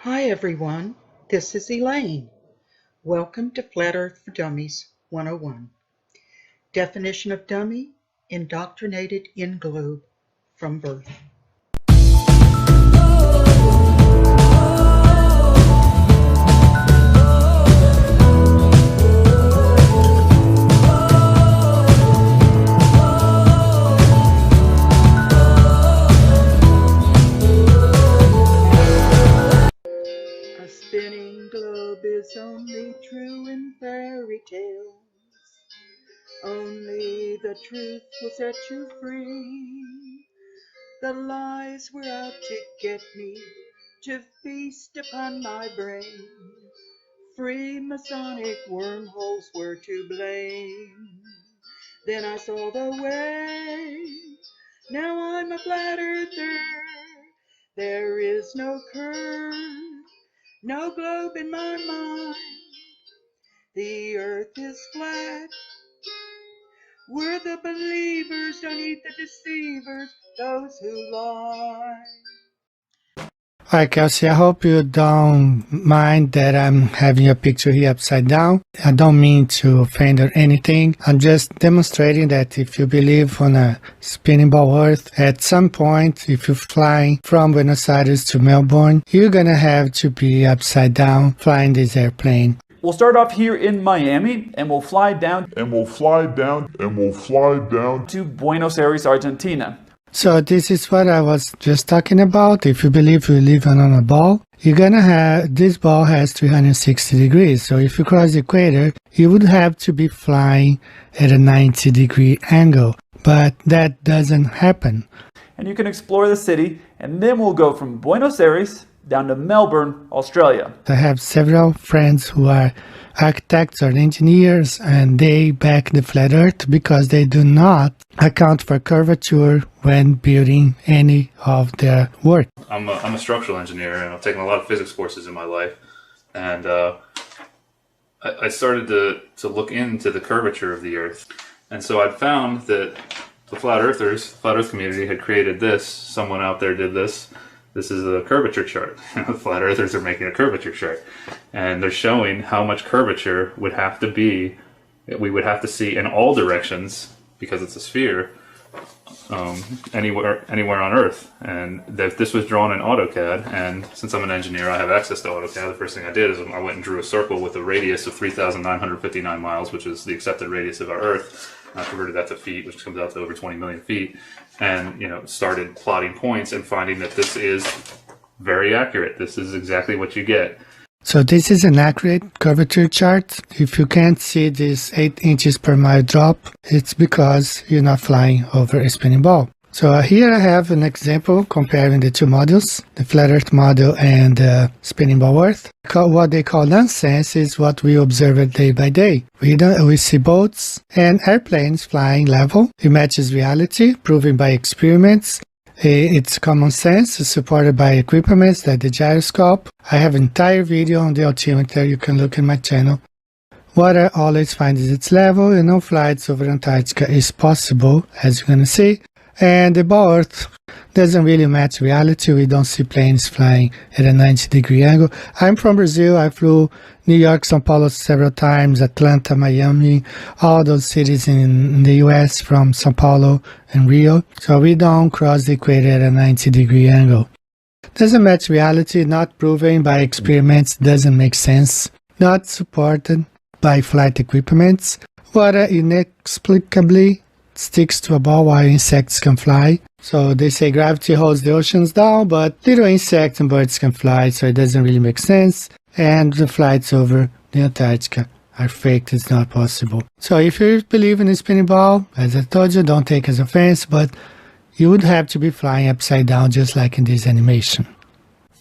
Hi everyone, this is Elaine. Welcome to Flat Earth for Dummies 101. Definition of dummy, indoctrinated in globe from birth. A spinning globe is only true in fairy tales. Only the truth will set you free. The lies were out to get me, to feast upon my brain. Freemasonic wormholes were to blame. Then I saw the way. Now I'm a flat earther. There is no curve, no globe in my mind. The earth is flat. We're the believers, don't eat the deceivers, those who lie. Hi Kelsey, I hope you don't mind that I'm having a picture here upside down. I don't mean to offend or anything. I'm just demonstrating that if you believe on a spinning ball earth, at some point, if you're flying from Buenos Aires to Melbourne, you're gonna have to be upside down flying this airplane. We'll start off here in Miami and we'll fly down to Buenos Aires, Argentina. So this is what I was just talking about. If you believe you live on a ball, you're gonna have, this ball has 360 degrees. So if you cross the equator, you would have to be flying at a 90-degree angle. But that doesn't happen. And you can explore the city, and then we'll go from Buenos Aires down to Melbourne, Australia. I have several friends who are architects or engineers, and they back the flat earth because they do not account for curvature when building any of their work. I'm a structural engineer, and I've taken a lot of physics courses in my life, and I started to look into the curvature of the earth, and so I'd found that the flat earth community had created this. Someone out there did this. This is a curvature chart. The flat earthers are making a curvature chart, and they're showing how much curvature would have to be, we would have to see in all directions, because it's a sphere, anywhere on Earth. And this was drawn in AutoCAD, and since I'm an engineer, I have access to AutoCAD. The first thing I did is I went and drew a circle with a radius of 3,959 miles, which is the accepted radius of our Earth. I converted that to feet, which comes out to over 20 million feet, and started plotting points and finding that this is very accurate. This is exactly what you get. So this is an accurate curvature chart. If you can't see this 8 inches per mile drop, it's because you're not flying over a spinning ball. So here I have an example comparing the two models, the flat earth model and the spinning ball earth. What they call nonsense is what we observe day by day. We see boats and airplanes flying level. It matches reality, proven by experiments. It's common sense, supported by equipment like the gyroscope. I have an entire video on the altimeter. You can look in my channel. What I always find is its level, and no flights over Antarctica is possible, as you're going to see. And the ball earth doesn't really match reality. We don't see planes flying at a 90-degree angle. I'm from Brazil. I flew New York, São Paulo several times, Atlanta, Miami, all those cities in the US from São Paulo and Rio. So we don't cross the equator at a 90-degree angle. Doesn't match reality, not proven by experiments, doesn't make sense, not supported by flight equipments. Water inexplicably sticks to a ball while insects can fly. So they say gravity holds the oceans down, but little insects and birds can fly, so it doesn't really make sense. And the flights over the Antarctica are fake, it's not possible. So if you believe in a spinning ball, as I told you, don't take as offense, but you would have to be flying upside down just like in this animation.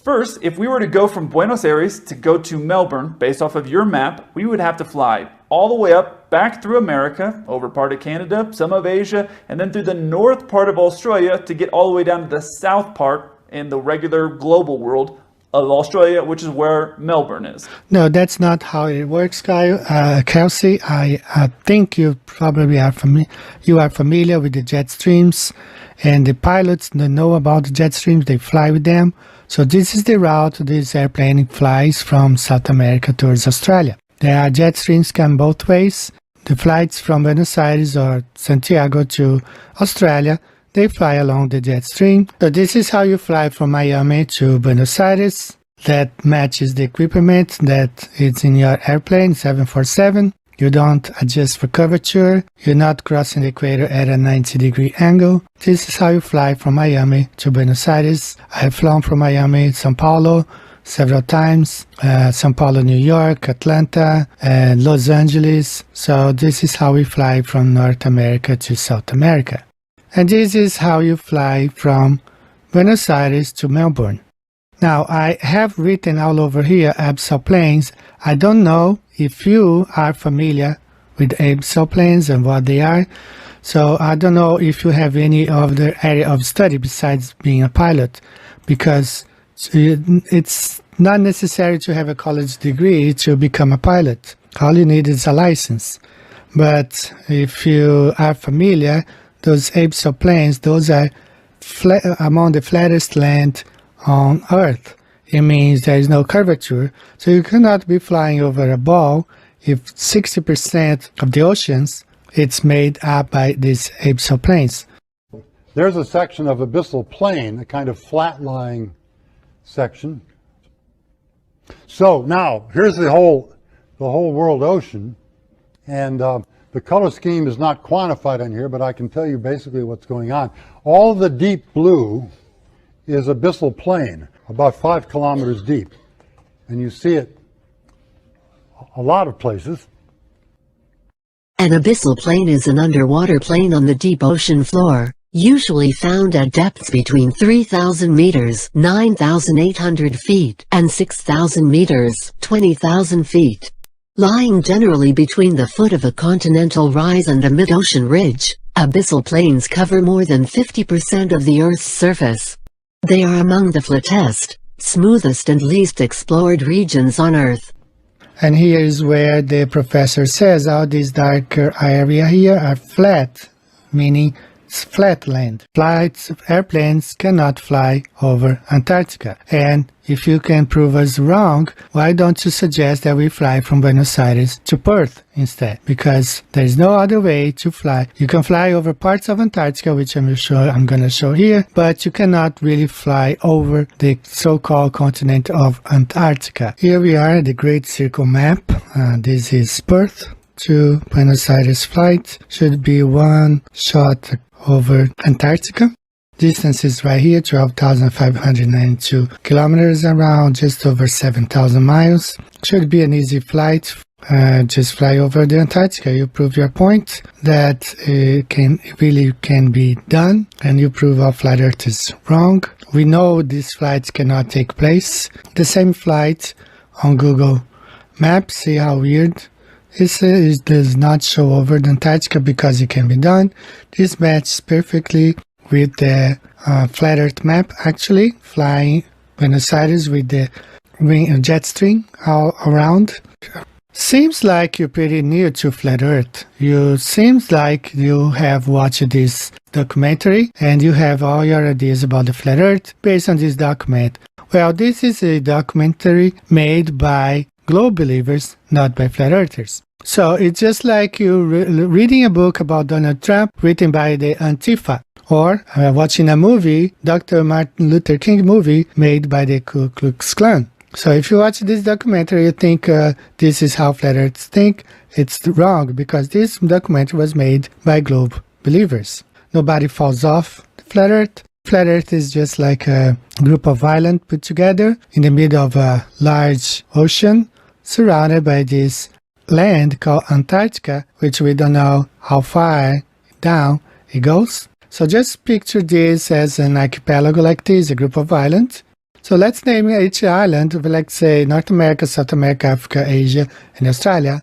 First, if we were to go from Buenos Aires to go to Melbourne, based off of your map, we would have to fly all the way up, back through America, over part of Canada, some of Asia, and then through the north part of Australia to get all the way down to the south part in the regular global world of Australia, which is where Melbourne is. No, that's not how it works, Kelsey. I think you probably are familiar with the jet streams and the pilots don't know about the jet streams, they fly with them. So this is the route this airplane flies from South America towards Australia. There are jet streams come both ways. The flights from Buenos Aires or Santiago to Australia, they fly along the jet stream. So this is how you fly from Miami to Buenos Aires. That matches the equipment that is in your airplane, 747. You don't adjust for curvature. You're not crossing the equator at a 90-degree angle. This is how you fly from Miami to Buenos Aires. I've flown from Miami, São Paulo, several times, São Paulo, New York, Atlanta, and Los Angeles. So this is how we fly from North America to South America. And this is how you fly from Buenos Aires to Melbourne. Now, I have written all over here abyssal planes. I don't know if you are familiar with abyssal planes and what they are. So I don't know if you have any other area of study besides being a pilot, because it's not necessary to have a college degree to become a pilot. All you need is a license. But if you are familiar, those abyssal planes, those are among the flattest land on Earth. It means there is no curvature, so you cannot be flying over a ball if 60% of the oceans it's made up by these abyssal planes. There's a section of abyssal plain, a kind of flat-lying section. So now here's the whole world ocean, and the color scheme is not quantified on here, but I can tell you basically what's going on. All the deep blue is abyssal plain, about 5 kilometers deep, and you see it a lot of places. An abyssal plain is an underwater plain on the deep ocean floor, usually found at depths between 3,000 meters (9,800 feet) and 6,000 meters (20,000 feet). Lying generally between the foot of a continental rise and a mid-ocean ridge, abyssal plains cover more than 50% of the Earth's surface. They are among the flattest, smoothest and least explored regions on Earth. And here is where the professor says all these darker area here are flat, meaning it's flat land. Airplanes cannot fly over Antarctica. And if you can prove us wrong, why don't you suggest that we fly from Buenos Aires to Perth instead? Because there is no other way to fly. You can fly over parts of Antarctica, which I'm going to show here, but you cannot really fly over the so-called continent of Antarctica. Here we are at the Great Circle map. This is Perth to Buenos Aires flight. Should be one shot over Antarctica. Distance is right here, 12,592 kilometers, around just over 7,000 miles. Should be an easy flight. Just fly over the Antarctica. You prove your point that it really can be done, and you prove our flat earth is wrong. We know these flights cannot take place. The same flight on Google Maps, see how weird. It does not show over the Antarctica because it can be done. This matches perfectly with the flat earth map, actually, flying Buenos Aires with the jet stream all around. Seems like you're pretty near to flat earth. Seems like you have watched this documentary and you have all your ideas about the flat earth based on this document. Well, this is a documentary made by globe believers, not by flat earthers. So it's just like you reading a book about Donald Trump written by the Antifa, or watching a movie, Dr. Martin Luther King movie made by the Ku Klux Klan. So if you watch this documentary, you think this is how flat earthers think. It's wrong, because this documentary was made by globe believers. Nobody falls off the flat earth. Flat earth is just like a group of islands put together in the middle of a large ocean, surrounded by this land called Antarctica, which we don't know how far down it goes. So just picture this as an archipelago like this, a group of islands. So let's name each island, let's say North America, South America, Africa, Asia, and Australia.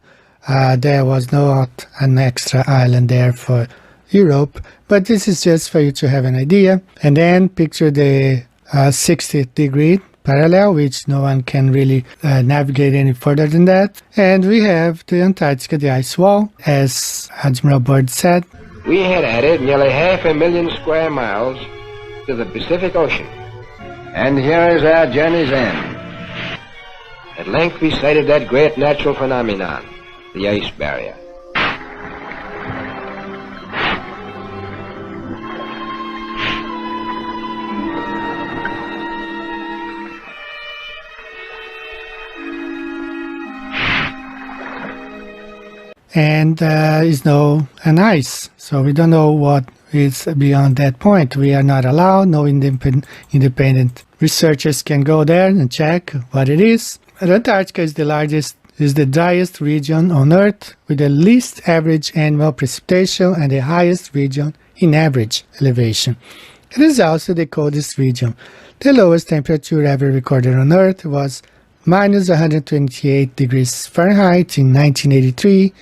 There was not an extra island there for Europe, but this is just for you to have an idea. And then picture the 60-degree parallel, which no one can really navigate any further than that. And we have the Antarctica, the ice wall, as Admiral Byrd said. We had added nearly 500,000 square miles to the Pacific Ocean. And here is our journey's end. At length we sighted that great natural phenomenon, the ice barrier. And is no an ice, so we don't know what is beyond that point. We are not allowed. No independent researchers can go there and check what it is. Antarctica is the driest region on Earth with the least average annual precipitation and the highest region in average elevation. It is also the coldest region. The lowest temperature ever recorded on Earth was minus 128 degrees Fahrenheit in 1983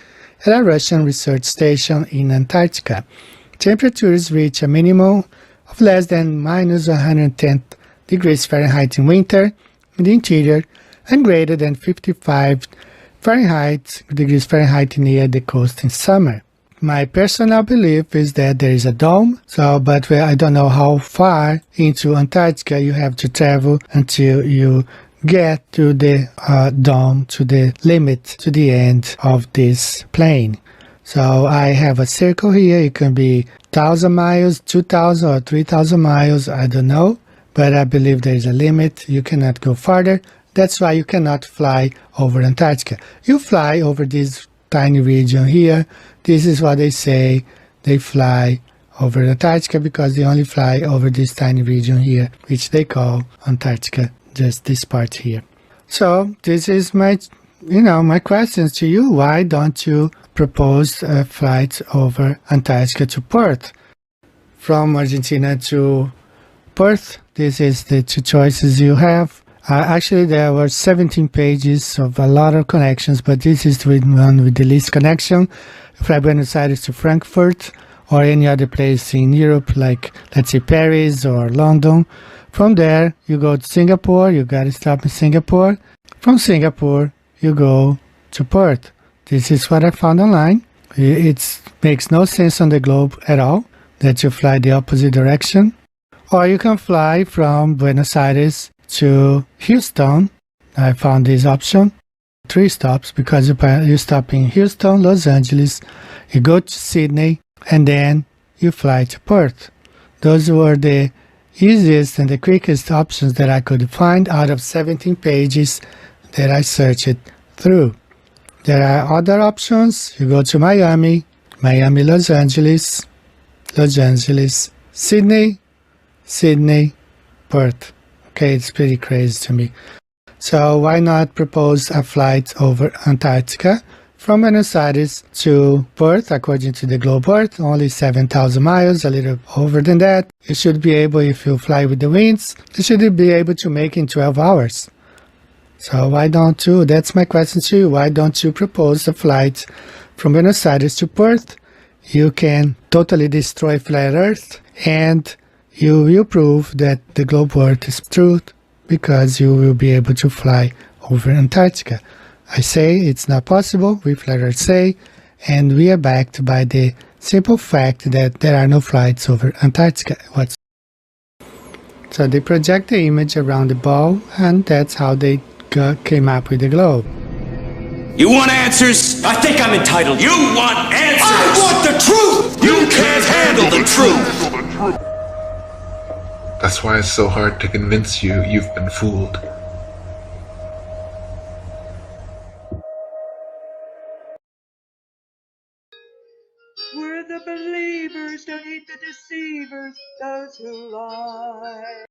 at a Russian research station in Antarctica. Temperatures reach a minimum of less than minus 110 degrees Fahrenheit in winter in the interior and greater than 55 degrees Fahrenheit near the coast in summer. My personal belief is that there is a dome, but I don't know how far into Antarctica you have to travel until you get to the dome, to the limit, to the end of this plane. So I have a circle here. It can be 1,000 miles, 2,000 or 3,000 miles, I don't know, but I believe there is a limit. You cannot go farther. That's why you cannot fly over Antarctica. You fly over this tiny region here. This is what they say. They fly over Antarctica because they only fly over this tiny region here, which they call Antarctica, just this part here. So this is my questions to you. Why don't you propose a flight over Antarctica to Perth? From Argentina to Perth, this is the two choices you have. Actually, there were 17 pages of a lot of connections, but this is the one with the least connection. From Buenos Aires to Frankfurt or any other place in Europe, like let's say Paris or London. From there, you go to Singapore. You got to stop in Singapore. From Singapore, you go to Perth. This is what I found online. It makes no sense on the globe at all that you fly the opposite direction. Or you can fly from Buenos Aires to Houston. I found this option. 3 stops because you stop in Houston, Los Angeles, you go to Sydney, and then you fly to Perth. Those were the easiest and the quickest options that I could find out of 17 pages that I searched through. There are other options. You go to Miami, Los Angeles, Sydney, Perth. Okay, it's pretty crazy to me. So why not propose a flight over Antarctica from Buenos Aires to Perth? According to the Globe Earth, only 7,000 miles, a little over than that. You should be able, if you fly with the winds, you should be able to make in 12 hours. So why don't you, that's my question to you, why don't you propose a flight from Buenos Aires to Perth? You can totally destroy flat Earth, and you will prove that the Globe Earth is truth, because you will be able to fly over Antarctica. I say it's not possible, we flat Earth say, and we are backed by the simple fact that there are no flights over Antarctica whatsoever. So they project the image around the ball, and that's how they came up with the globe. You want answers? I think I'm entitled. You want answers? I want the truth! You can't handle the truth! That's why it's so hard to convince you you've been fooled. We're the believers, don't hate the deceivers, those who lie.